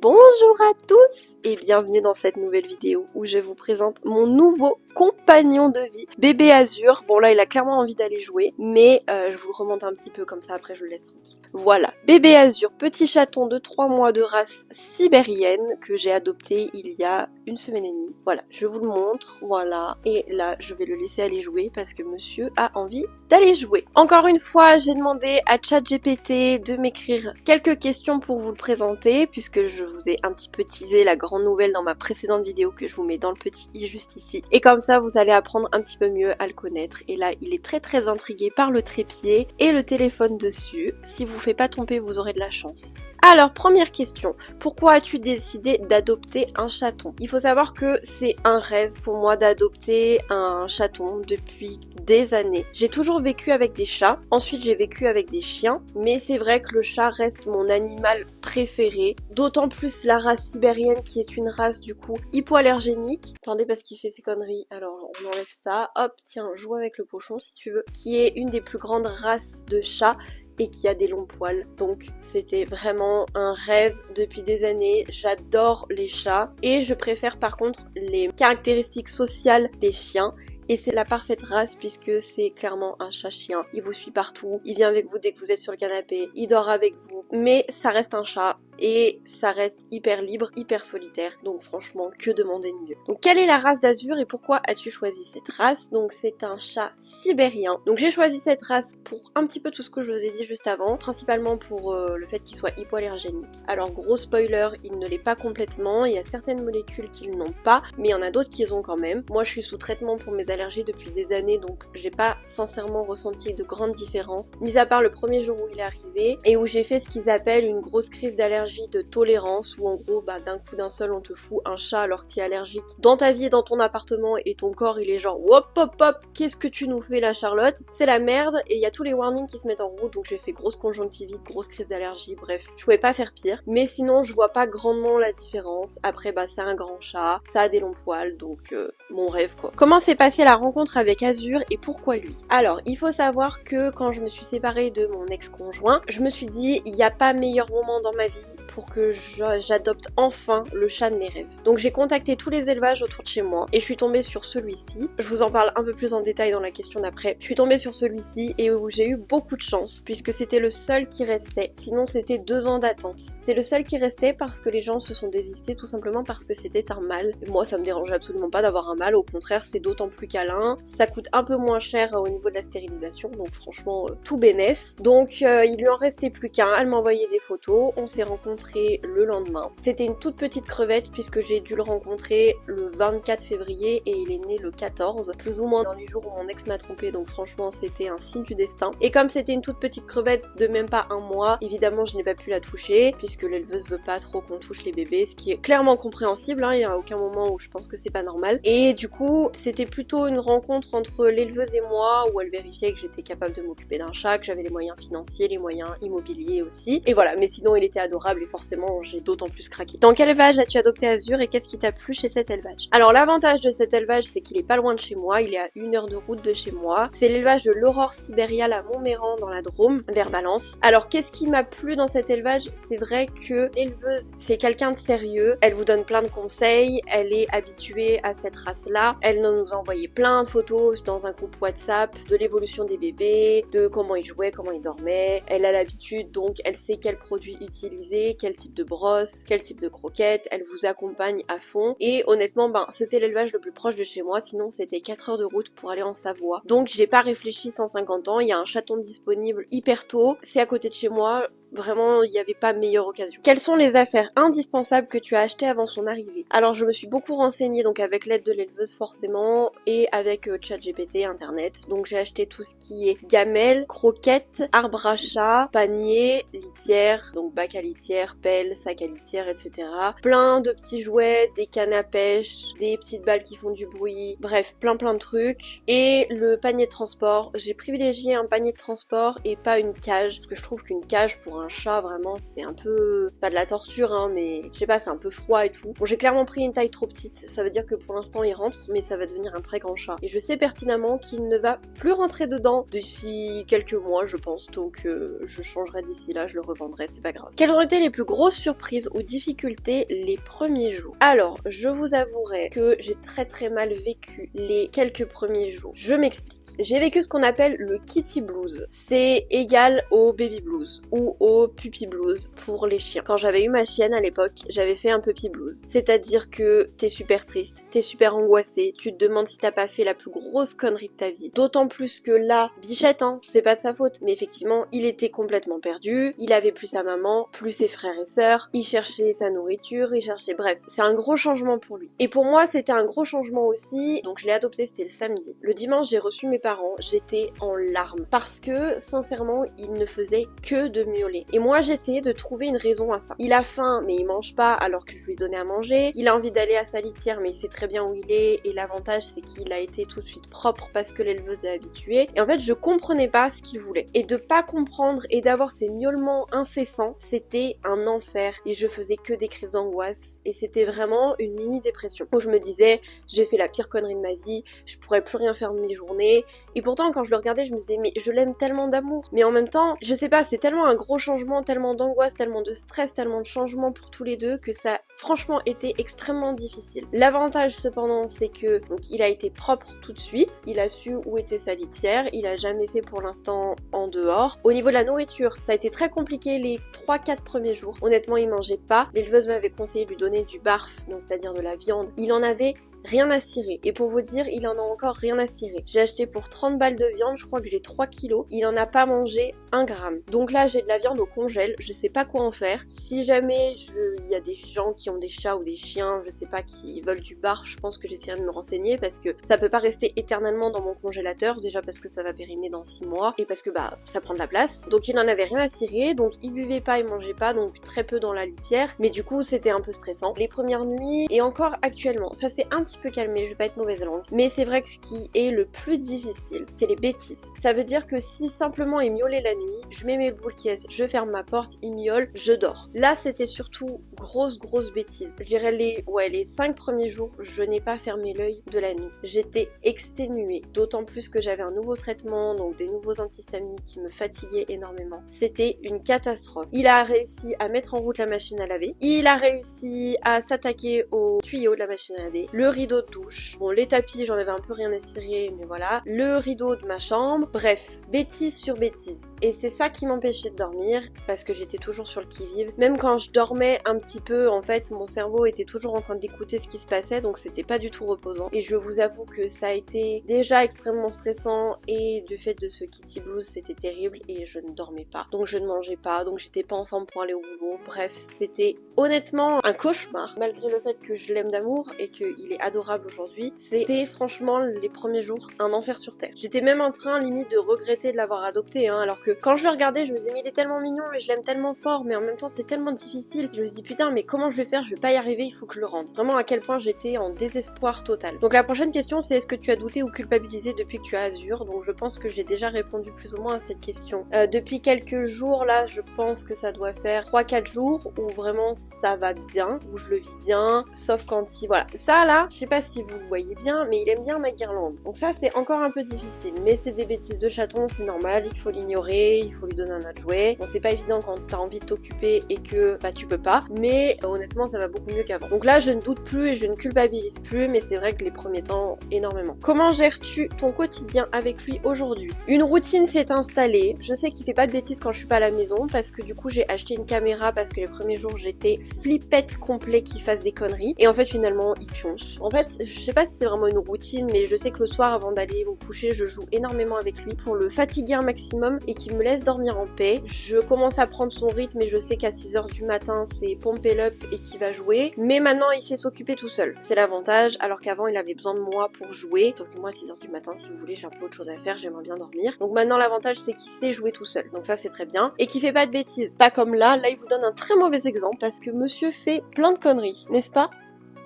Bonjour à tous et bienvenue dans cette nouvelle vidéo où je vous présente mon nouveau compagnon de vie, bébé Azur. Bon là il a clairement envie d'aller jouer mais je vous remonte un petit peu comme ça après je le laisse tranquille. Voilà, bébé Azur, petit chaton de 3 mois de race sibérienne que j'ai adopté il y a une semaine et demie. Voilà, je vous le montre, voilà. Et là je vais le laisser aller jouer parce que monsieur a envie d'aller jouer. Encore une fois j'ai demandé à ChatGPT de m'écrire quelques questions pour vous le présenter puisque je vous ai un petit peu teasé la grande nouvelle dans ma précédente vidéo que je vous mets dans le petit i juste ici. Et comme ça vous allez apprendre un petit peu mieux à le connaître. Et là il est très intrigué par le trépied et le téléphone dessus. Si vous faites pas tomber vous aurez de la chance. Alors première question, pourquoi as-tu décidé d'adopter un chaton? Il faut savoir que c'est un rêve pour moi d'adopter un chaton depuis des années. J'ai toujours vécu avec des chats, ensuite j'ai vécu avec des chiens, mais c'est vrai que le chat reste mon animal préféré, d'autant plus la race sibérienne qui est une race du coup hypoallergénique. Attendez parce qu'il fait ses conneries, alors on enlève ça, hop tiens joue avec le pochon si tu veux, qui est une des plus grandes races de chats et qui a des longs poils. Donc c'était vraiment un rêve depuis des années. J'adore les chats et je préfère par contre les caractéristiques sociales des chiens. Et c'est la parfaite race puisque c'est clairement un chat-chien. Il vous suit partout, il vient avec vous dès que vous êtes sur le canapé, il dort avec vous. Mais ça reste un chat et ça reste hyper libre, hyper solitaire. Donc franchement, que demander de mieux? Donc quelle est la race d'Azur et pourquoi as-tu choisi cette race? Donc c'est un chat sibérien. Donc j'ai choisi cette race pour un petit peu tout ce que je vous ai dit juste avant. Principalement pour le fait qu'il soit hypoallergénique. Alors gros spoiler, il ne l'est pas complètement. Il y a certaines molécules qu'ils n'ont pas, mais il y en a d'autres qu'ils ont quand même. Moi je suis sous traitement pour mes allergies depuis des années, donc j'ai pas sincèrement ressenti de grandes différences, mis à part le premier jour où il est arrivé et où j'ai fait ce qu'ils appellent une grosse crise d'allergie de tolérance, où en gros d'un coup d'un seul on te fout un chat alors que tu es allergique dans ta vie et dans ton appartement et ton corps il est genre hop hop hop, qu'est-ce que tu nous fais là Charlotte, c'est la merde, et il y a tous les warnings qui se mettent en route, donc j'ai fait grosse conjonctivite, grosse crise d'allergie, bref je pouvais pas faire pire, mais sinon je vois pas grandement la différence. Après c'est un grand chat, ça a des longs poils, donc mon rêve quoi. Comment s'est passée la rencontre avec Azur et pourquoi lui? Alors il faut savoir que quand je me suis séparée de mon ex-conjoint, je me suis dit il n'y a pas meilleur moment dans ma vie pour que j'adopte enfin le chat de mes rêves. Donc j'ai contacté tous les élevages autour de chez moi et je suis tombée sur celui-ci. Je vous en parle un peu plus en détail dans la question d'après. Je suis tombée sur celui-ci et où j'ai eu beaucoup de chance puisque c'était le seul qui restait. Sinon c'était 2 ans d'attente. C'est le seul qui restait parce que les gens se sont désistés tout simplement parce que c'était un mâle. Et moi ça me dérange absolument pas d'avoir un mâle, au contraire c'est d'autant plus câlin. Ça coûte un peu moins cher au niveau de la stérilisation, donc franchement tout bénef. Donc il lui en restait plus qu'un, elle m'a envoyé des photos, on s'est rencontrés le lendemain. C'était une toute petite crevette puisque j'ai dû le rencontrer le 24 février et il est né le 14, plus ou moins dans les jours où mon ex m'a trompé, donc franchement c'était un signe du destin. Et comme c'était une toute petite crevette de même pas un mois, évidemment je n'ai pas pu la toucher puisque l'éleveuse veut pas trop qu'on touche les bébés, ce qui est clairement compréhensible, hein, il n'y a aucun moment où je pense que c'est pas normal. Et du coup c'était plutôt une rencontre entre l'éleveuse et moi où elle vérifiait que j'étais capable de m'occuper d'un chat, que j'avais les moyens financiers, les moyens immobiliers aussi. Et voilà, mais sinon il était adorable et forcément j'ai d'autant plus craqué. Dans quel élevage as-tu adopté Azur et qu'est-ce qui t'a plu chez cet élevage? Alors l'avantage de cet élevage c'est qu'il est pas loin de chez moi, il est à 1 heure de route de chez moi. C'est l'élevage de l'Aurore Sibériale à Montméran dans la Drôme, vers Valence. Alors qu'est-ce qui m'a plu dans cet élevage? C'est vrai que l'éleveuse c'est quelqu'un de sérieux, elle vous donne plein de conseils, elle est habituée à cette race-là, elle nous a envoyé plein de photos dans un groupe WhatsApp de l'évolution des bébés, de comment ils jouaient, comment ils dormaient. Elle a l'habitude, donc elle sait quel produit utiliser, quel type de brosse, quel type de croquette, elle vous accompagne à fond. Et honnêtement, c'était l'élevage le plus proche de chez moi, sinon c'était 4 heures de route pour aller en Savoie. Donc j'ai pas réfléchi 150 ans, il y a un chaton disponible hyper tôt, c'est à côté de chez moi. Vraiment, il n'y avait pas meilleure occasion. Quelles sont les affaires indispensables que tu as achetées avant son arrivée? Alors, je me suis beaucoup renseignée, donc avec l'aide de l'éleveuse forcément, et avec ChatGPT, internet. Donc, j'ai acheté tout ce qui est gamelle, croquettes, arbre à chat, panier, litière, donc bac à litière, pelle, sac à litière, etc. Plein de petits jouets, des cannes à pêche, des petites balles qui font du bruit, bref, plein de trucs. Et le panier de transport, j'ai privilégié un panier de transport et pas une cage, parce que je trouve qu'une cage pour pour un chat, vraiment, c'est un peu... C'est pas de la torture, hein, mais je sais pas, c'est un peu froid et tout. Bon, j'ai clairement pris une taille trop petite. Ça veut dire que pour l'instant, il rentre, mais ça va devenir un très grand chat. Et je sais pertinemment qu'il ne va plus rentrer dedans d'ici quelques mois, je pense. Donc, je changerai d'ici là, je le revendrai, c'est pas grave. Quelles ont été les plus grosses surprises ou difficultés les premiers jours? Alors, je vous avouerai que j'ai très mal vécu les quelques premiers jours. Je m'explique. J'ai vécu ce qu'on appelle le kitty blues. C'est égal au baby blues ou au puppy blues pour les chiens. Quand j'avais eu ma chienne à l'époque, j'avais fait un puppy blues. C'est-à-dire que t'es super triste, t'es super angoissé, tu te demandes si t'as pas fait la plus grosse connerie de ta vie. D'autant plus que là, Bichette, hein, c'est pas de sa faute. Mais effectivement, il était complètement perdu, il avait plus sa maman, plus ses frères et sœurs, il cherchait sa nourriture, il cherchait... Bref, c'est un gros changement pour lui. Et pour moi, c'était un gros changement aussi, donc je l'ai adopté, c'était le samedi. Le dimanche, j'ai reçu mes parents, j'étais en larmes. Parce que, sincèrement, il ne faisait que de miauler. Et moi, j'essayais de trouver une raison à ça. Il a faim, mais il mange pas alors que je lui ai donné à manger. Il a envie d'aller à sa litière, mais il sait très bien où il est. Et l'avantage, c'est qu'il a été tout de suite propre parce que l'éleveuse l'a habitué. Et en fait, je comprenais pas ce qu'il voulait. Et de pas comprendre et d'avoir ces miaulements incessants, c'était un enfer. Et je faisais que des crises d'angoisse. Et c'était vraiment une mini dépression. Où je me disais, j'ai fait la pire connerie de ma vie, je pourrais plus rien faire de mes journées. Et pourtant, quand je le regardais, je me disais, mais je l'aime tellement d'amour. Mais en même temps, je sais pas, c'est tellement un gros changement, tellement d'angoisse, tellement de stress, tellement de changement pour tous les deux que ça, franchement, était extrêmement difficile. L'avantage, cependant, c'est que donc, il a été propre tout de suite. Il a su où était sa litière. Il a jamais fait pour l'instant en dehors. Au niveau de la nourriture, ça a été très compliqué les 3-4 premiers jours. Honnêtement, il mangeait pas. L'éleveuse m'avait conseillé de lui donner du barf, donc c'est-à-dire de la viande. Il en avait rien à cirer. Et pour vous dire, il en a encore rien à cirer. J'ai acheté pour 30 balles de viande, je crois que j'ai 3 kilos. Il en a pas mangé 1 gramme. Donc là, j'ai de la viande au congèle, je sais pas quoi en faire. Si jamais il y a des gens qui ont des chats ou des chiens, je sais pas, qui veulent du barf, je pense que j'essaierai de me renseigner parce que ça peut pas rester éternellement dans mon congélateur, déjà parce que ça va périmer dans 6 mois et parce que bah ça prend de la place. Donc il en avait rien à cirer, donc il buvait pas, il mangeait pas, donc très peu dans la litière. Mais du coup, c'était un peu stressant. Les premières nuits et encore actuellement, ça c'est un petit peu calmé, je vais pas être mauvaise langue, mais c'est vrai que ce qui est le plus difficile, c'est les bêtises. Ça veut dire que si simplement il miaulait la nuit, je mets mes boules qui je ferme ma porte, il miaule, je dors. Là, c'était surtout grosse bêtise. Je dirais les 5 premiers jours, je n'ai pas fermé l'œil de la nuit. J'étais exténuée, d'autant plus que j'avais un nouveau traitement, donc des nouveaux antihistaminiques qui me fatiguaient énormément. C'était une catastrophe. Il a réussi à mettre en route la machine à laver, il a réussi à s'attaquer au tuyau de la machine à laver, le rideau de douche. Bon, les tapis, j'en avais un peu rien à cirer, mais voilà. Le rideau de ma chambre. Bref, bêtise sur bêtise. Et c'est ça qui m'empêchait de dormir, parce que j'étais toujours sur le qui-vive. Même quand je dormais un petit peu, en fait, mon cerveau était toujours en train d'écouter ce qui se passait, donc c'était pas du tout reposant. Et je vous avoue que ça a été déjà extrêmement stressant, et du fait de ce kitty blues, c'était terrible, et je ne dormais pas. Donc je ne mangeais pas, donc j'étais pas en forme pour aller au boulot. Bref, c'était honnêtement un cauchemar. Malgré le fait que je l'aime d'amour, et qu'il est adorable aujourd'hui, c'était franchement les premiers jours un enfer sur terre. J'étais même en train limite de regretter de l'avoir adopté, hein, alors que quand je le regardais, je me disais mais il est tellement mignon et je l'aime tellement fort, mais en même temps c'est tellement difficile. Je me suis dit putain mais comment je vais faire, je vais pas y arriver, il faut que je le rende. Vraiment à quel point j'étais en désespoir total. Donc la prochaine question c'est est-ce que tu as douté ou culpabilisé depuis que tu as Azur? Donc je pense que j'ai déjà répondu plus ou moins à cette question. Depuis quelques jours là, je pense que ça doit faire 3-4 jours où vraiment ça va bien, où je le vis bien, sauf quand il... Voilà. Ça là, je sais pas si vous le voyez bien, mais il aime bien ma guirlande. Donc ça c'est encore un peu difficile, mais c'est des bêtises de chaton, c'est normal, il faut l'ignorer, il faut lui donner un autre jouet. Bon c'est pas évident quand t'as envie de t'occuper et que bah tu peux pas, mais honnêtement ça va beaucoup mieux qu'avant. Donc là je ne doute plus et je ne culpabilise plus, mais c'est vrai que les premiers temps, énormément. Comment gères-tu ton quotidien avec lui aujourd'hui? Une routine s'est installée, je sais qu'il fait pas de bêtises quand je suis pas à la maison, parce que du coup j'ai acheté une caméra parce que les premiers jours j'étais flippette complet qu'il fasse des conneries, et en fait finalement il pionce. En fait, je sais pas si c'est vraiment une routine, mais je sais que le soir avant d'aller me coucher, je joue énormément avec lui pour le fatiguer un maximum et qu'il me laisse dormir en paix. Je commence à prendre son rythme et je sais qu'à 6h du matin, c'est pomper up et qu'il va jouer. Mais maintenant, il sait s'occuper tout seul. C'est l'avantage, alors qu'avant, il avait besoin de moi pour jouer. Sauf que moi, à 6h du matin, si vous voulez, j'ai un peu autre chose à faire, j'aimerais bien dormir. Donc maintenant, l'avantage, c'est qu'il sait jouer tout seul. Donc ça, c'est très bien. Et qu'il fait pas de bêtises. Pas comme là, il vous donne un très mauvais exemple parce que monsieur fait plein de conneries, n'est-ce pas?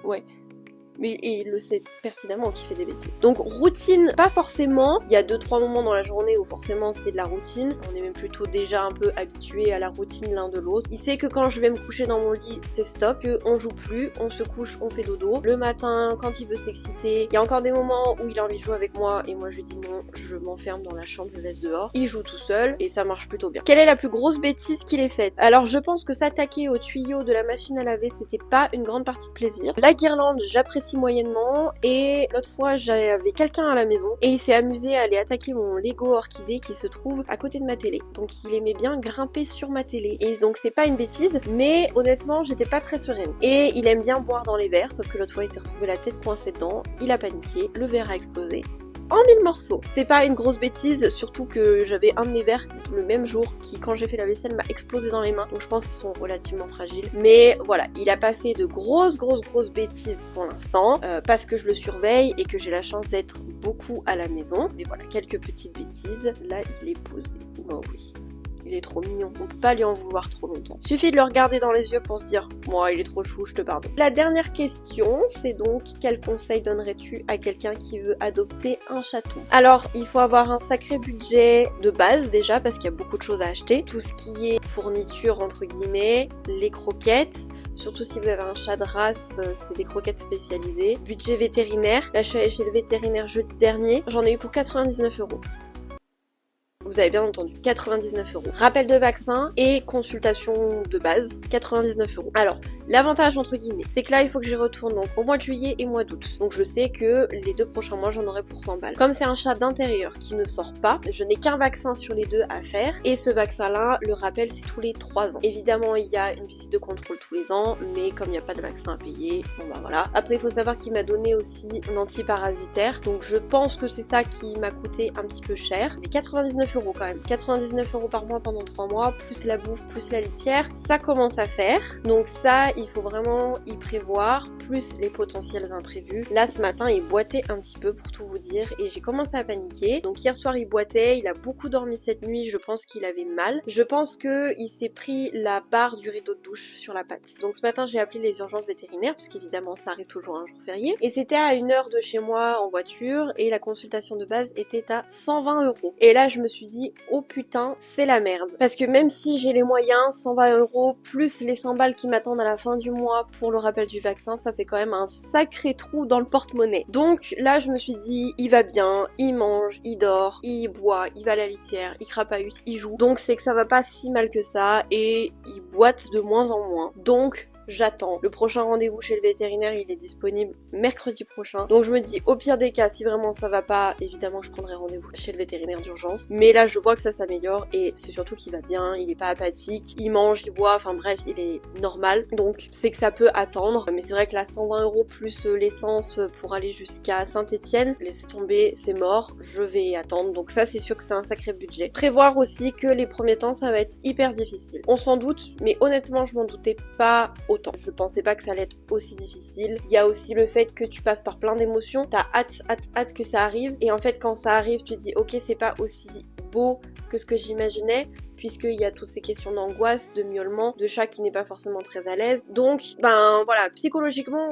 Ouais. mais il le sait pertinemment qu'il fait des bêtises. Donc routine, pas forcément, il y a 2-3 moments dans la journée où forcément c'est de la routine, on est même plutôt déjà un peu habitué à la routine l'un de l'autre. Il sait que quand je vais me coucher dans mon lit, c'est stop, qu'on joue plus, on se couche, on fait dodo. Le matin, quand il veut s'exciter, il y a encore des moments où il a envie de jouer avec moi et moi je lui dis non, je m'enferme dans la chambre, je le laisse dehors. Il joue tout seul et ça marche plutôt bien. Quelle est la plus grosse bêtise qu'il ait faite? Alors je pense que s'attaquer au tuyau de la machine à laver, c'était pas une grande partie de plaisir. La guirlande, j'apprécie moyennement, et l'autre fois j'avais quelqu'un à la maison et il s'est amusé à aller attaquer mon Lego orchidée qui se trouve à côté de ma télé. Donc il aimait bien grimper sur ma télé. Et donc c'est pas une bêtise, mais honnêtement j'étais pas très sereine. Et il aime bien boire dans les verres, sauf que l'autre fois il s'est retrouvé la tête coincée dedans, il a paniqué, le verre a explosé en 1000 morceaux. C'est pas une grosse bêtise, surtout que j'avais un de mes verres le même jour qui, quand j'ai fait la vaisselle, m'a explosé dans les mains. Donc je pense qu'ils sont relativement fragiles. Mais voilà, il a pas fait de grosses bêtises pour l'instant, parce que je le surveille et que j'ai la chance d'être beaucoup à la maison. Mais voilà, quelques petites bêtises. Là, il est posé. Oh oui. Il est trop mignon, on peut pas lui en vouloir trop longtemps. Suffit de le regarder dans les yeux pour se dire « Moi, il est trop chou, je te pardonne ». La dernière question, c'est donc « Quel conseil donnerais-tu à quelqu'un qui veut adopter un chaton ?» Alors, il faut avoir un sacré budget de base déjà, parce qu'il y a beaucoup de choses à acheter. Tout ce qui est fourniture, entre guillemets, les croquettes, surtout si vous avez un chat de race, c'est des croquettes spécialisées. Budget vétérinaire, là je suis allée chez le vétérinaire jeudi dernier, j'en ai eu pour 99 €. Vous avez bien entendu, 99 €. Rappel de vaccin et consultation de base, 99 €. Alors, l'avantage entre guillemets, c'est que là il faut que j'y retourne donc au mois de juillet et mois d'août. Donc je sais que les 2 prochains mois j'en aurai pour 100 balles. Comme c'est un chat d'intérieur qui ne sort pas, je n'ai qu'un vaccin sur les 2 à faire. Et ce vaccin là, le rappel c'est tous les 3 ans. Évidemment il y a une visite de contrôle tous les ans, mais comme il n'y a pas de vaccin à payer, bon bah voilà. Après il faut savoir qu'il m'a donné aussi un antiparasitaire, donc je pense que c'est ça qui m'a coûté un petit peu cher. Mais 99 € quand même. 99 € par mois pendant 3 mois, plus la bouffe, plus la litière, ça commence à faire. Donc ça, il faut vraiment y prévoir, plus les potentiels imprévus. Là, ce matin, il boitait un petit peu pour tout vous dire et j'ai commencé à paniquer. Donc hier soir, il boitait, il a beaucoup dormi cette nuit, je pense qu'il avait mal. Je pense qu'il s'est pris la barre du rideau de douche sur la patte. Donc ce matin, j'ai appelé les urgences vétérinaires, parce qu'évidemment, ça arrive toujours un jour férié. Et c'était à 1 heure de chez moi en voiture et la consultation de base était à 120 €. Et là, je me suis dit, oh putain, c'est la merde. Parce que même si j'ai les moyens, 120 € plus les 100 balles qui m'attendent à la fin du mois pour le rappel du vaccin, ça fait quand même un sacré trou dans le porte-monnaie. Donc là, je me suis dit, il va bien, il mange, il dort, il boit, il va à la litière, il crapahute, il joue. Donc c'est que ça va pas si mal que ça et il boite de moins en moins. Donc j'attends. Le prochain rendez-vous chez le vétérinaire, il est disponible mercredi prochain. Donc je me dis, au pire des cas, si vraiment ça va pas, évidemment je prendrai rendez-vous chez le vétérinaire d'urgence. Mais là, je vois que ça s'améliore et c'est surtout qu'il va bien, il est pas apathique, il mange, il boit, enfin bref, il est normal. Donc c'est que ça peut attendre. Mais c'est vrai que là, 120 € plus l'essence pour aller jusqu'à Saint-Étienne, laissez tomber, c'est mort, je vais attendre. Donc ça, c'est sûr que c'est un sacré budget. Prévoir aussi que les premiers temps, ça va être hyper difficile. On s'en doute, mais honnêtement, je m'en doutais pas autant. Je pensais pas que ça allait être aussi difficile. Il y a aussi le fait que tu passes par plein d'émotions. T'as hâte que ça arrive. Et en fait, quand ça arrive, tu te dis, ok, c'est pas aussi beau que ce que j'imaginais, puisqu'il y a toutes ces questions d'angoisse, de miaulement, de chat qui n'est pas forcément très à l'aise. Donc, ben voilà, psychologiquement,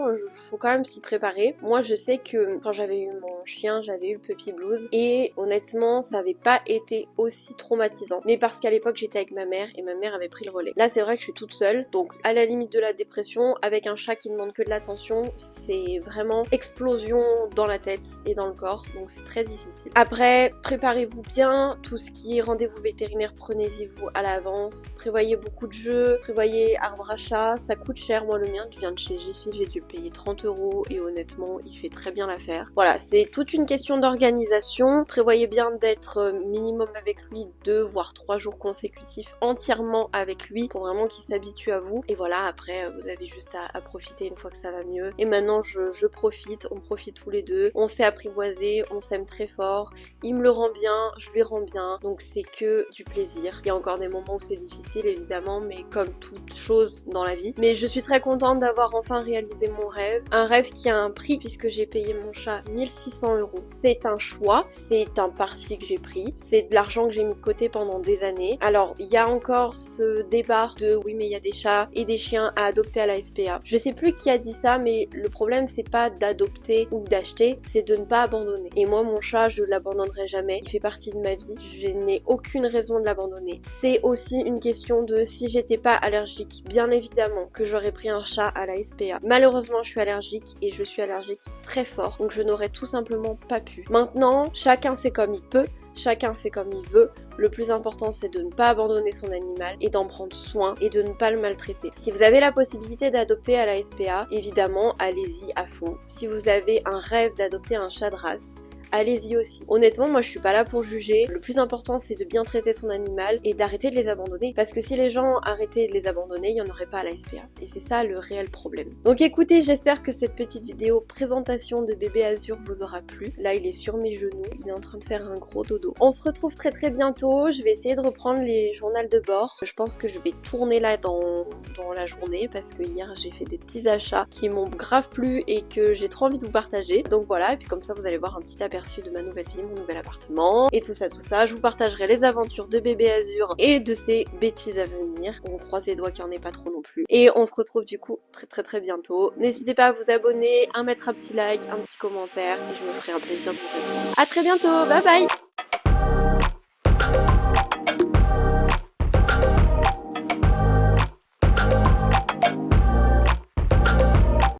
faut quand même s'y préparer. Moi, je sais que quand j'avais eu mon chien, j'avais eu le puppy blues, et honnêtement, ça avait pas été aussi traumatisant. Mais parce qu'à l'époque, j'étais avec ma mère, et ma mère avait pris le relais. Là, c'est vrai que je suis toute seule, donc à la limite de la dépression, avec un chat qui demande que de l'attention, c'est vraiment explosion dans la tête et dans le corps, donc c'est très difficile. Après, préparez-vous bien, tout ce qui est rendez-vous vétérinaire, prenez-y vous à l'avance, prévoyez beaucoup de jeux, prévoyez arbre à chat, ça coûte cher. Moi le mien vient de chez Jiffy, j'ai dû payer 30 € et honnêtement il fait très bien l'affaire. Voilà, c'est toute une question d'organisation. Prévoyez bien d'être minimum avec lui 2 voire 3 jours consécutifs entièrement avec lui pour vraiment qu'il s'habitue à vous. Et voilà, après vous avez juste à profiter une fois que ça va mieux. Et maintenant je profite, on profite tous les deux, on s'est apprivoisé, on s'aime très fort, il me le rend bien, je lui rends bien, donc c'est que du plaisir. Il y a encore des moments où c'est difficile évidemment, mais comme toute chose dans la vie. Mais je suis très contente d'avoir enfin réalisé mon rêve. Un rêve qui a un prix puisque j'ai payé mon chat 1600 €. C'est un choix, c'est un parti que j'ai pris, c'est de l'argent que j'ai mis de côté pendant des années. Alors il y a encore ce débat de oui mais il y a des chats et des chiens à adopter à la SPA. Je sais plus qui a dit ça, mais le problème c'est pas d'adopter ou d'acheter, c'est de ne pas abandonner. Et moi mon chat je l'abandonnerai jamais, il fait partie de ma vie, je n'ai aucune raison de l'abandonner. C'est aussi une question de si j'étais pas allergique, bien évidemment que j'aurais pris un chat à la SPA. Malheureusement je suis allergique et je suis allergique très fort, donc je n'aurais tout simplement pas pu. Maintenant, chacun fait comme il peut. Chacun fait comme il veut. Le plus important c'est de ne pas abandonner son animal et d'en prendre soin et de ne pas le maltraiter. Si vous avez la possibilité d'adopter à la SPA, évidemment allez-y à fond. Si vous avez un rêve d'adopter un chat de race, allez-y aussi. Honnêtement, moi je suis pas là pour juger. Le plus important c'est de bien traiter son animal et d'arrêter de les abandonner. Parce que si les gens arrêtaient de les abandonner, il n'y en aurait pas à la SPA. Et c'est ça le réel problème. Donc écoutez, j'espère que cette petite vidéo présentation de bébé Azur vous aura plu. Là il est sur mes genoux, il est en train de faire un gros dodo. On se retrouve très très bientôt. Je vais essayer de reprendre les journaux de bord. Je pense que je vais tourner là dans la journée parce que hier j'ai fait des petits achats qui m'ont grave plu et que j'ai trop envie de vous partager. Donc voilà, et puis comme ça vous allez voir un petit aperçu de ma nouvelle vie, mon nouvel appartement et tout ça. Je vous partagerai les aventures de bébé Azur et de ses bêtises à venir. On croise les doigts qu'il n'y en ait pas trop non plus. Et on se retrouve du coup très très très bientôt. N'hésitez pas à vous abonner, à mettre un petit like, un petit commentaire et je me ferai un plaisir de vous répondre. À très bientôt, bye bye.